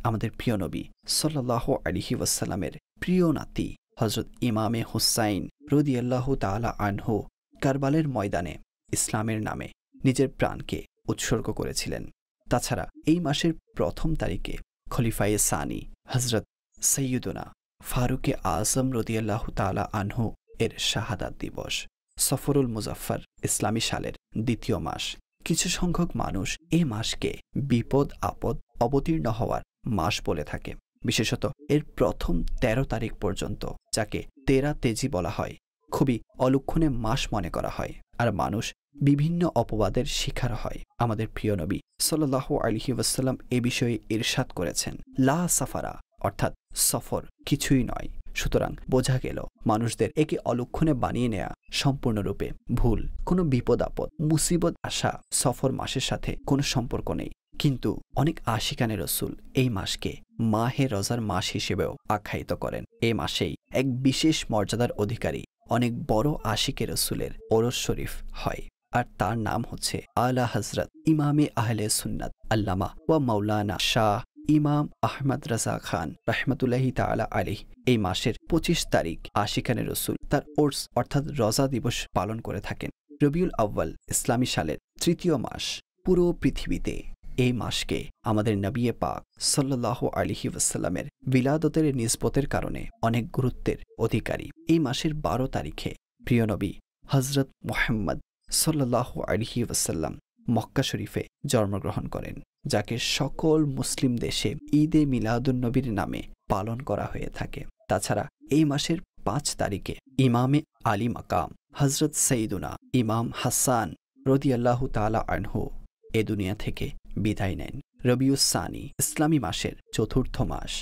আমাদের প্রিয় নবী সাল্লাল্লাহু আলাইহি ওয়াসাল্লামের প্রিয় নাতি হযরত ইমামে হুসাইন রাদিয়াল্লাহু তাআলা আনহু কারবালের ময়দানে ইসলামের নামে নিজের প্রাণকে উৎসর্গ করেছিলেন। তাছাড়া এই মাসের প্রথম তারিখে খলিফায়ে সানি হযরত সৈয়দুনা ফারুকে আজম রদিয়াল্লাহু তাআলা আনহু এর শাহাদাত দিবস। সফরুল মুজাফফর ইসলামী সালের দ্বিতীয় মাস। কিছু সংখ্যক মানুষ এই মাসকে বিপদ আপদ অবতীর্ণ হওয়ার মাস বলে থাকে। বিশেষত এর প্রথম ১৩ তারিখ পর্যন্ত, যাকে তেরা তেজি বলা হয়, খুবই অলক্ষণে মাস মনে করা হয়, আর মানুষ বিভিন্ন অপবাদের শিকার হয়। আমাদের প্রিয় নবী সাল্লাল্লাহু আলাইহি ওয়াসাল্লাম এ বিষয়ে ইরশাদ করেছেন, লা সাফারা, অর্থাৎ সফর কিছুই নয়। সুতরাং বোঝা গেল মানুষদের একে অলক্ষণে বানিয়ে নেয়া সম্পূর্ণরূপে ভুল। কোনো বিপদ আপদ মুসিবত আসা সফর মাসের সাথে কোনো সম্পর্ক নেই। কিন্তু অনেক আশিকানে রসুল এই মাসকে মাহে রজার মাস হিসেবেও আখ্যায়িত করেন। এই মাসেই এক বিশেষ মর্যাদার অধিকারী অনেক বড় আশিকে রসুলের ওরস শরীফ হয়, আর তার নাম হচ্ছে আলা হজরত ইমামে আহলে সুন্নাত আল্লামা ওয়া মাওলানা শাহ ইমাম আহমদ রাজা খান রহমতুল্লাহি তাআলা আলাইহি। এই মাসের ২৫ তারিখ আশিকানে রসুল তার ওরস অর্থাৎ রজা দিবস পালন করে থাকেন। রবিউল আউয়াল ইসলামী সালের ৩য় মাস। পুরো পৃথিবীতে এই মাসকে আমাদের নবিয়ে পাক সাল্লাল্লাহু আলাইহি ওয়াসাল্লামের বিলাদতের নিসবতের কারণে অনেক গুরুত্বের অধিকারী। এই মাসের ১২ তারিখে প্রিয় নবী হজরত মুহাম্মদ সাল্লাল্লাহু আলাইহি ওয়াসাল্লাম মক্কা শরীফে জন্মগ্রহণ করেন, যাকে সকল মুসলিম দেশে ঈদে মিলাদুন্নবীর নামে পালন করা হয়ে থাকে। তাছাড়া এই মাসের ৫ তারিখে ইমামে আলী মাকাম হজরত সৈয়দুনা ইমাম হাসান রাদিয়াল্লাহু তাআলা আনহু এ দুনিয়া থেকে বিদায় নেন। রবিউস সানি ইসলামী মাসের ৪র্থ মাস।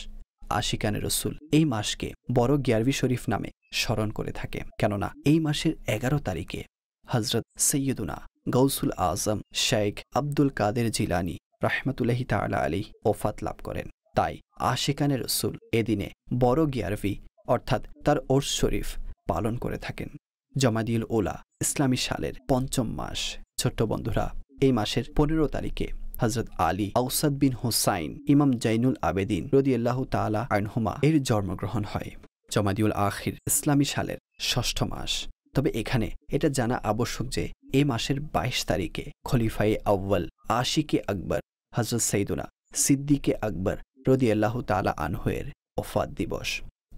আশিকানে রসুল এই মাসকে বড় গিয়ারবি শরীফ নামে স্মরণ করে থাকে, কেননা এই মাসের ১১ তারিখে হজরত সৈয়দুনা গৌসুল আজম শেখ আব্দুল কাদের জিলানি রহমতুল্লাহি তাআলা আলাইহি ওফাত লাভ করেন। তাই আশিকানে রসুল এদিনে বড় গিয়ারবি অর্থাৎ তার ওরস শরীফ পালন করে থাকেন। জমাদিউল ওলা ইসলামী সালের ৫ম মাস। ছোট্ট বন্ধুরা, এই মাসের ১৫ তারিখে হজরত আলী আউসাদ বিন হুসাইন ইমাম জাইনুল আবেদিন রাদিয়াল্লাহু তাআলা আনহুমা এর জন্মগ্রহণ হয়। জমাদিউল আখির ইসলামী সালের ৬ষ্ঠ মাস। তবে এখানে এটা জানা আবশ্যক যে এই মাসের ২২ তারিখে খলিফায়ে আউয়াল আশিকে আকবর হজরত সৈয়দুনা সিদ্দিকে আকবর রাদিয়াল্লাহু তাআলা আনহুয়ের ওফাত দিবস।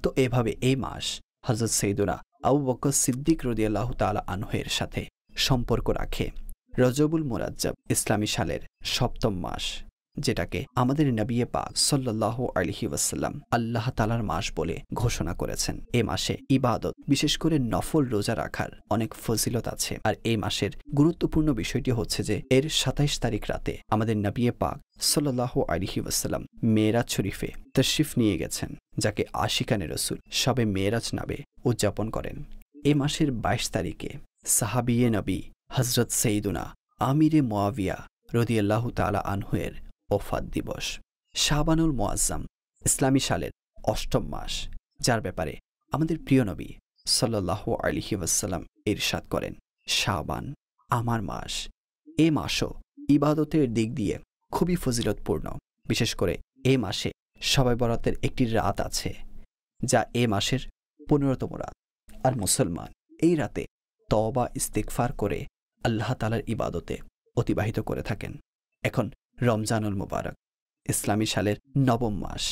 তো এভাবে এই মাস হজরত সৈয়দুনা আবু বকর সিদ্দিক রাদিয়াল্লাহু তাআলা আনহুয়ের সাথে সম্পর্ক রাখে। রজবুল মুরাজ্জব ইসলামী সালের ৭ম মাস, যেটাকে আমাদের নবিয়ে পাক সাল্লাল্লাহু আলাইহি ওয়াসাল্লাম আল্লাহ তাআলার মাস বলে ঘোষণা করেছেন। এ মাসে ইবাদত, বিশেষ করে নফল রোজা রাখার অনেক ফজিলত আছে। আর এই মাসের গুরুত্বপূর্ণ বিষয়টি হচ্ছে যে এর ২৭ তারিখ রাতে আমাদের নবিয়ে পাক সাল্লাল্লাহু আলাইহি ওয়াসাল্লাম মেরাজ শরীফে তশরিফ নিয়ে গেছেন, যাকে আশিকানে রসুল শবে মেরাজ নামে উদযাপন করেন। এ মাসের ২২ তারিখে সাহাবিয়ে নবী হজরত সৈয়দুনা আমিরে মুয়াবিয়া রাদিয়াল্লাহু তাআলা আনহুয়ের ওফাত দিবস। শাবানুল মুআজ্জাম ইসলামী সালের ৮ম মাস, যার ব্যাপারে আমাদের প্রিয় নবী সাল্লাল্লাহু আলাইহি ওয়াসাল্লাম ইরশাদ করেন, শাবান আমার মাস। এ মাসও ইবাদতের দিক দিয়ে খুবই ফজিলতপূর্ণ। বিশেষ করে এ মাসে শবে বরাতের একটি রাত আছে, যা এ মাসের ১৫তম রাত। আর মুসলমান এই রাতে তওবা ইস্তিগফার করে আল্লাহ তাআলার ইবাদতে অতিবাহিত করে থাকেন। এখন রমজানুল মুবারক ইসলামী সালের ৯ম মাস।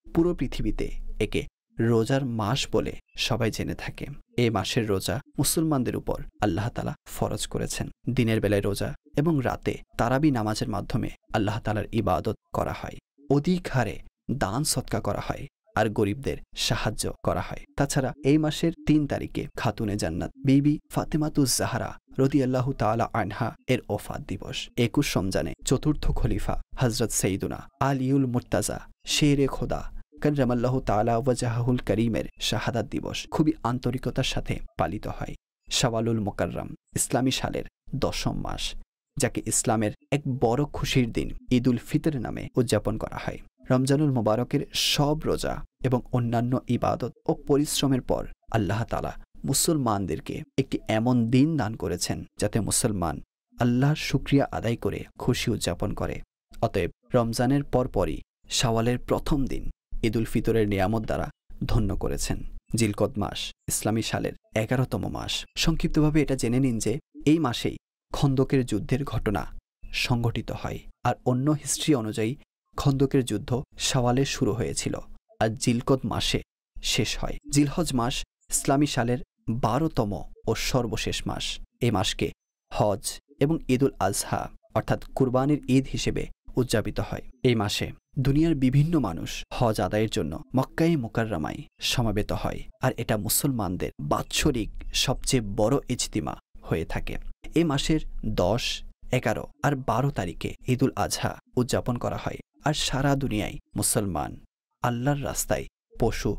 পুরো পৃথিবীতে একে রোজার মাস বলে সবাই জেনে থাকে। এই মাসের রোজা মুসলমানদের উপর আল্লাহ তাআলা ফরজ করেছেন। দিনের বেলায় রোজা এবং রাতে তারাবি নামাজের মাধ্যমে আল্লাহ তাআলার ইবাদত করা হয়। অধিক হারে দান সদকা করা হয় আর গরিবদের সাহায্য করা হয়। তাছাড়া এই মাসের ৩ তারিখে খাতুনে জান্নাত বিবি ফাতেমাতুজ জাহরা রাদিয়াল্লাহু তাআলা আনহা এর ওফাত দিবস। ২১ রমজানে ৪র্থ খলিফা হজরত সৈয়দুনা আলিউল মুর্তাজা শেরে খোদা কাররামাল্লাহু তাআলা ওয়াজহাহুল করিমের শাহাদাত দিবস খুবই আন্তরিকতার সাথে পালিত হয়। শাওয়ালুল মুকাররম ইসলামী সালের ১০ম মাস, যাকে ইসলামের এক বড় খুশির দিন ঈদুল ফিতর নামে উদযাপন করা হয়। রমজানুল মুবারকের সব রোজা এবং অন্যান্য ইবাদত ও পরিশ্রমের পর আল্লাহ তাআলা মুসলমানদেরকে একটি এমন দিন দান করেছেন যাতে মুসলমান আল্লাহর শুকরিয়া আদায় করে খুশি উদযাপন করে। অতএব রমজানের পরপরই শাওয়ালের প্রথম দিন ঈদুল ফিতরের নিয়ামত দ্বারা ধন্য করেছেন। জিলকদ মাস ইসলামী সালের ১১তম মাস। সংক্ষিপ্তভাবে এটা জেনে নিন যে এই মাসেই খন্দকের যুদ্ধের ঘটনা সংঘটিত হয়। আর অন্য হিস্ট্রি অনুযায়ী খন্দকের যুদ্ধ শাওয়ালে শুরু হয়েছিল, আর জিলকদ মাসে শেষ হয়। জিলহজ মাস ইসলামী সালের 12তম ও সর্বশেষ মাস। এই মাসকে হজ এবং ঈদুল আজহা অর্থাৎ কুরবানির ঈদ হিসেবে উদযাপিত হয়। এই মাসে দুনিয়ার বিভিন্ন মানুষ হজ আদায়ের জন্য মক্কায়ে মুকাররমায় সমাবেত হয়, আর এটা মুসলমানদের বাৎসরিক সবচেয়ে বড় ইজতিমা হয়ে থাকে। এই মাসের 10, 11 আর 12 তারিখে ঈদুল আজহা উদযাপন করা হয়, আর সারা দুনিয়ায় মুসলমান আল্লাহর রাস্তায় পশু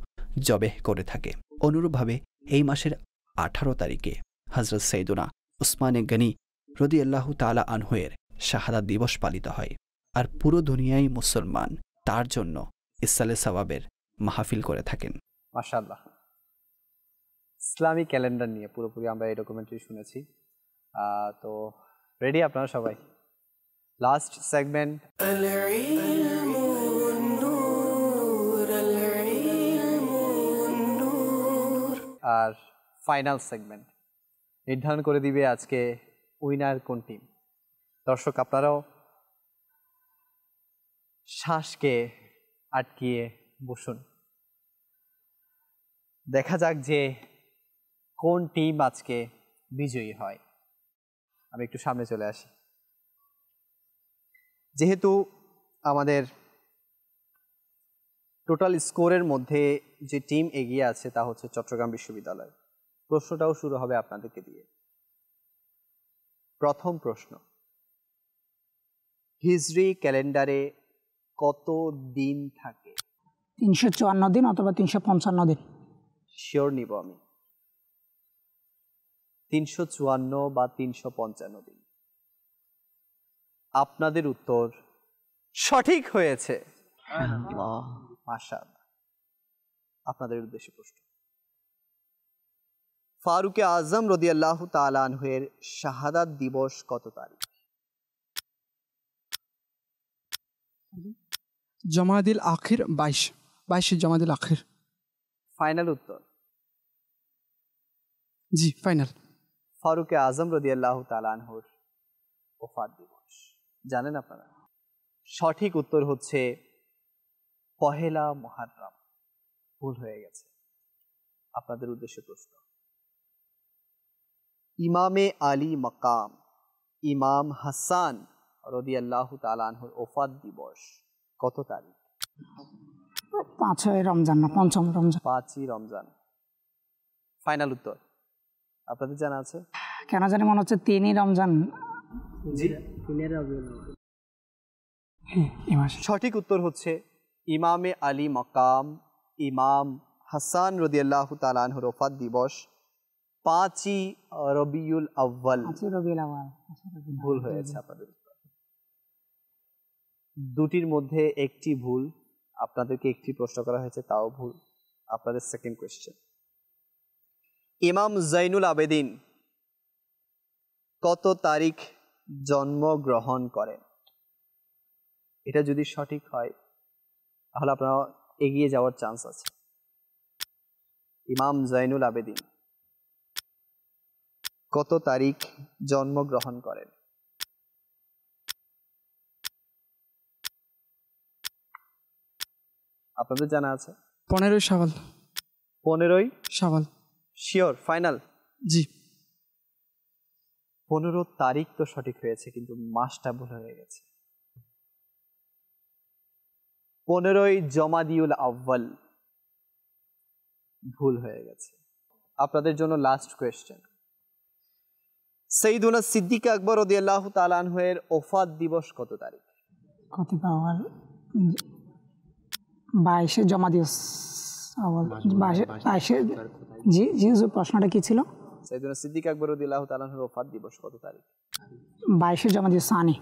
জবেহ করে থাকে। অনুরূপভাবে এই মাসের 18 তারিখে হযরত সৈয়দুনা উসমানে গনি রাদিয়াল্লাহু তাআলা আনহুয়ের শাহাদাত দিবস পালিত হয়, আর পুরো দুনিয়ায় মুসলমান তার জন্য ইসালে সওয়াবের মাহফিল করে থাকেন। মাশাআল্লাহ। ইসলামিক ক্যালেন্ডার নিয়ে পুরোপুরি আমরা এই ডকুমেন্টারি শুনেছি। তো রেডি আপনারা সবাই? লাস্ট সেগমেন্ট আর ফাইনাল সেগমেন্ট নির্ধারণ করে দিবে আজকে উইনার কোন টিম। দর্শক আপনারাও শ্বাসকে আটকিয়ে বসুন, দেখা যাক যে কোন টিম আজকে বিজয়ী হয়। আমি একটু সামনে চলে আসি। যেহেতু আমাদের টোটাল স্কোরের মধ্যে যে টিম এগিয়ে আছে তা হচ্ছে চট্টগ্রাম বিশ্ববিদ্যালয়, প্রশ্নটাও শুরু হবে আপনাদেরকে দিয়ে। প্রথম প্রশ্ন, হিজরি ক্যালেন্ডারে কত দিন থাকে? 354 দিন অথবা 355 দিন। শিওর নিব আমি। 354 বা 355 দিন। আপনাদের উত্তর সঠিক হয়েছে। মাশাআল্লাহ। আপনাদের উদ্দেশ্যে প্রশ্ন, ফারুকে আজম রাদিয়াল্লাহু তাআলা আনহুয়ের শাহাদাত দিবস কত তারিখ? জমাদিল আখির 22 জমাদিল আখির। ফাইনাল উত্তর? জি ফাইনাল। ফারুকে আজম রাদিয়াল্লাহু তাআলা আনহুর ওফাত দিবস জানেন আপনারা? সঠিক উত্তর হচ্ছে পহেলা মুহররম। ভুল হয়ে গেছে। আপনাদের উদ্দেশ্যে প্রশ্ন, ইমামে আলী মাকাম ইমাম হাসান রাদিয়াল্লাহু তাআলা আনহুর ওফাত দিবস কত তারিখ? 5ই রমজান না 5ম রমজান? 5ই রমজান। ফাইনাল উত্তর আপনাদের জানা আছে? কেন জানি মনে হচ্ছে 3ই রমজান। জি, সঠিক উত্তর হচ্ছে ইমামে আলী মাকাম ইমাম হাসান রাদিয়াল্লাহু তাআলা আনহুর ওফাত দিবস 5ই রবিউল আউয়াল। ভুল হয়েছে আপনাদের। দুটির মধ্যে একটি ভুল, আপনাদেরকে একটি প্রশ্ন করা হয়েছে তাও ভুল। আপনাদের সেকেন্ড কোয়েশ্চেন, ইমাম জাইনুল আবেদিন কত তারিখ জন্মগ্রহণ করেন? এটা যদি সঠিক হয় তাহলে আপনারা এগিয়ে যাওয়ার চান্স আছে। ইমাম জাইনুল আবেদিন কত তারিখ জন্মগ্রহণ করেন? আপনাদের জানা আছে? 15ই শাওয়াল। 15ই শাওয়াল। শিওর? ফাইনাল? জি। 15 তারিখ তো সঠিক হয়েছে, কিন্তু মাসটা ভুল হয়ে গেছে। 15ই জমাদিউল আউয়াল ভুল হয়ে গেছে। আপনাদের জন্য লাস্ট কোয়েশ্চেন, সাইয়্যিদুনা সিদ্দিক আকবর রাদিয়াল্লাহু তাআলা আনহুয়ের ওফাত দিবস কত তারিখ? কত পাওয়াল? 22 জমাদিউল আউয়াল। 22 জি জি প্রশ্নটা কি ছিল? সাইয়্যিদুনা সিদ্দিক আকবর রাদিয়াল্লাহু তাআলা আনহুর ওফাত দিবস কত তারিখ? 22 জমাদিউল সানি।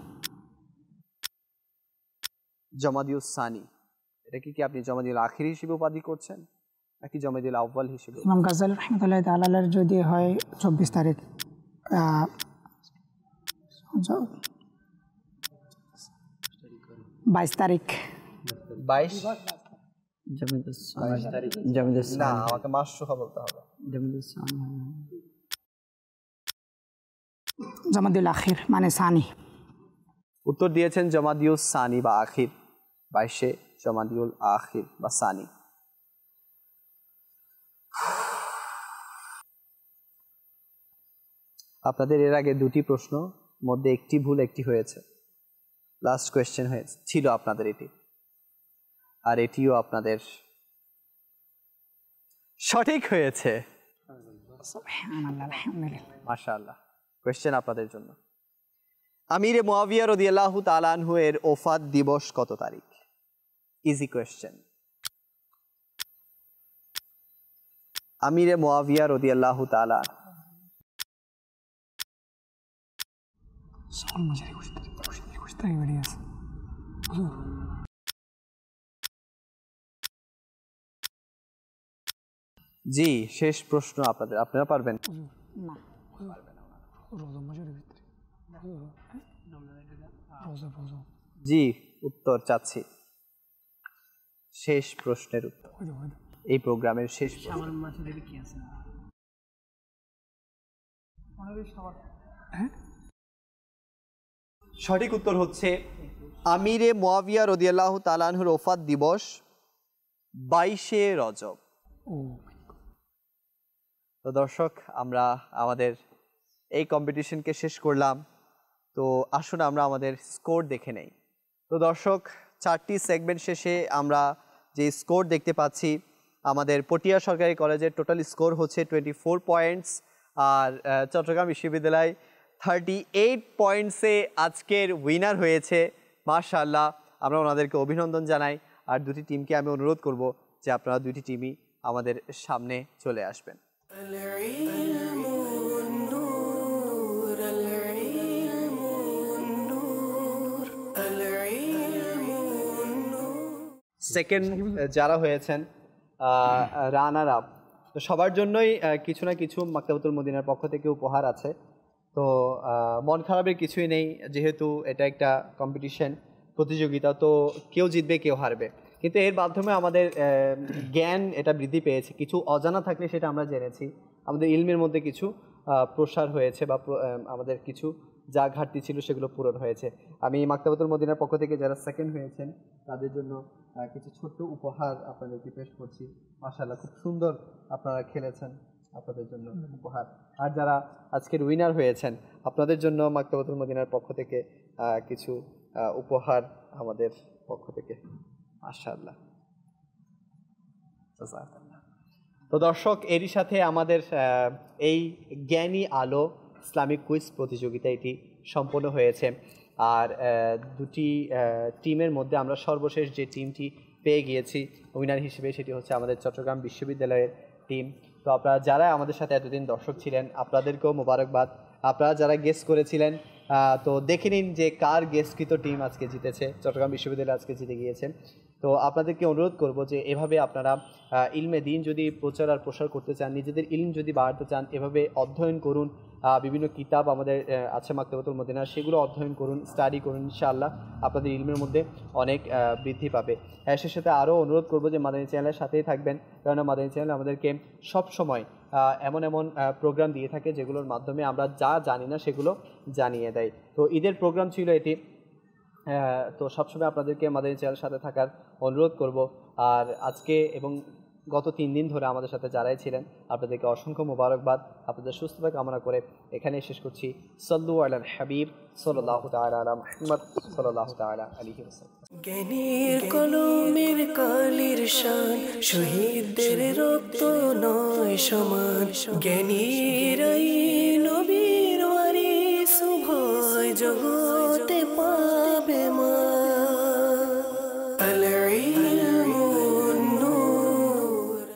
জমাদিউল সানি, এটা কি আপনি জমাদিউল আখির হিসেবে উপাধি করছেন নাকি জমাদিউল আউয়াল হিসেবে? ইমাম গাজ্জালী রাহমাতুল্লাহি তাআলা যদি হয় 24 তারিখ, 22 তারিখ। 22 জামিদুস না, আমাকে মাস সুখা বলতে হবে। জমাদিউল আখির মানে সানি। উত্তর দিয়েছেন জমাদিউল সানি বা আখির, 22 জমাদিউল আখির বা সানি। আপনাদের এর আগে দুটি প্রশ্ন মধ্যে একটি ভুল একটি হয়েছে, লাস্ট কোয়েশ্চেন হয়েছে ছিল আপনাদের এটি, আর এটিও আপনাদের সঠিক হয়েছে। মাশাআল্লাহ। কোয়েশ্চেন আপনাদের জন্য, আমিরে মুয়াবিয়া রাদিয়াল্লাহু তাআলা আনহু এর ওফাত দিবস কত তারিখ? Easy question. আমিরে মুয়াবিয়া রাদিয়াল্লাহু তাআলা জি, শেষ প্রশ্ন আপনাদের, আপনারা পারবেন? জি, উত্তর চাচ্ছি, শেষ প্রশ্নের উত্তর, এই প্রোগ্রামের শেষ প্রশ্ন। সঠিক উত্তর হচ্ছে আমিরে মুয়াবিয়া রাদিয়াল্লাহু তাআলা আনহুর ওফাত দিবস 22শে রজব। তো দর্শক, আমরা আমাদের এই কম্পিটিশনকে শেষ করলাম। তো আসুন আমরা আমাদের স্কোর দেখে নেই। তো দর্শক, 4টি সেগমেন্ট শেষে আমরা যে স্কোর দেখতে পাচ্ছি, আমাদের পটিয়া সরকারি কলেজের টোটাল স্কোর হচ্ছে 24 পয়েন্টস, আর চট্টগ্রাম বিশ্ববিদ্যালয় 38 পয়েন্টসে আজকের উইনার হয়েছে। মাশাআল্লাহ, আমরা ওনাদেরকে অভিনন্দন জানাই। আর দুটি টিমকে আমি অনুরোধ করব যে আপনারা দুটি টিমই আমাদের সামনে চলে আসবেন। সেকেন্ড যারা হয়েছেন রানার আপ, তো সবার জন্যই কিছু না কিছু মাকতাবাতুল মদিনার পক্ষ থেকে উপহার আছে। তো মন খারাপের কিছুই নেই, যেহেতু এটা একটা কম্পিটিশন, প্রতিযোগিতা, তো কেউ জিতবে কেউ হারবে, কিন্তু এর মাধ্যমে আমাদের জ্ঞান এটা বৃদ্ধি পেয়েছে। কিছু অজানা থাকলে সেটা আমরা জেনেছি, আমাদের ইলমের মধ্যে কিছু প্রসার হয়েছে, বা আমাদের কিছু যা ঘাটতি ছিল সেগুলো পূরণ হয়েছে। আমি মাকতাবাতুল মদিনার পক্ষ থেকে যারা সেকেন্ড হয়েছেন তাদের জন্য কিছু ছোট্ট উপহার আপনাদেরকে পেশ করছি। মাশাআল্লাহ, খুব সুন্দর আপনারা খেলেছেন, আপনাদের জন্য উপহার। আর যারা আজকের উইনার হয়েছেন আপনাদের জন্য মাকতাবাতুল মদিনার পক্ষ থেকে কিছু উপহার আমাদের পক্ষ থেকে। মাশাআল্লাহ। তো দর্শক, এরই সাথে আমাদের এই জ্ঞানী আলো ইসলামিক কুইজ প্রতিযোগিতা এটি সম্পন্ন হয়েছে। আর দুটি টিমের মধ্যে আমরা সর্বশেষ যে টিমটি পেয়ে গিয়েছি উইনার হিসেবে, সেটি হচ্ছে আমাদের চট্টগ্রাম বিশ্ববিদ্যালয়ের টিম। তো আপনারা যারা আমাদের সাথে এতদিন দর্শক ছিলেন আপনাদেরকেও মোবারকবাদ। আপনারা যারা গেস করেছিলেন, তো দেখে নিন যে কার গেসকৃত টিম আজকে জিতেছে, চট্টগ্রাম বিশ্ববিদ্যালয় আজকে জিতে গিয়েছে। তো আপনাদেরকে অনুরোধ করব যে এভাবে আপনারা ইলমে দিন যদি প্রচার আর প্রসার করতে চান, নিজেদের ইলম যদি বাড়াতে চান, এভাবে অধ্যয়ন করুন। বিভিন্ন কিতাব আমাদের আছে মাকতাবাতুল মদিনা, সেগুলো অধ্যয়ন করুন, স্টাডি করুন, ইনশাআল্লাহ আপনাদের ইলমের মধ্যে অনেক বৃদ্ধি পাবে। সে সাথে আরও অনুরোধ করব যে মাদানী চ্যানেলের সাথেই থাকবেন, কেননা মাদানী চ্যানেল আমাদেরকে সবসময় এমন এমন প্রোগ্রাম দিয়ে থাকে যেগুলোর মাধ্যমে আমরা যা জানি না সেগুলো জানিয়ে দেয়। তো ঈদের প্রোগ্রাম ছিল এটি, তো সবসময় আপনাদেরকে মাদানী চ্যানেলের সাথে থাকার অনুরোধ করব। আর আজকে এবং গত 3 দিন ধরে আমাদের সাথে যারাই ছিলেন আপনাদেরকে অসংখ্য মোবারকবাদ। আপনাদের সুস্থতা কামনা করে এখানে শেষ করছি। সাল্লু আলাল হাবিব সাল্লাল্লাহু তাআলা আলা মুহাম্মদ সাল্লাল্লাহু তাআলা আলাইহি ওয়াসাল্লাম। জ্ঞানীর কলমের কালির শান, শহীদদের রক্ত নয় সমান। জ্ঞানীরাই নবীর ওয়ারিস, উভয় জগতে পা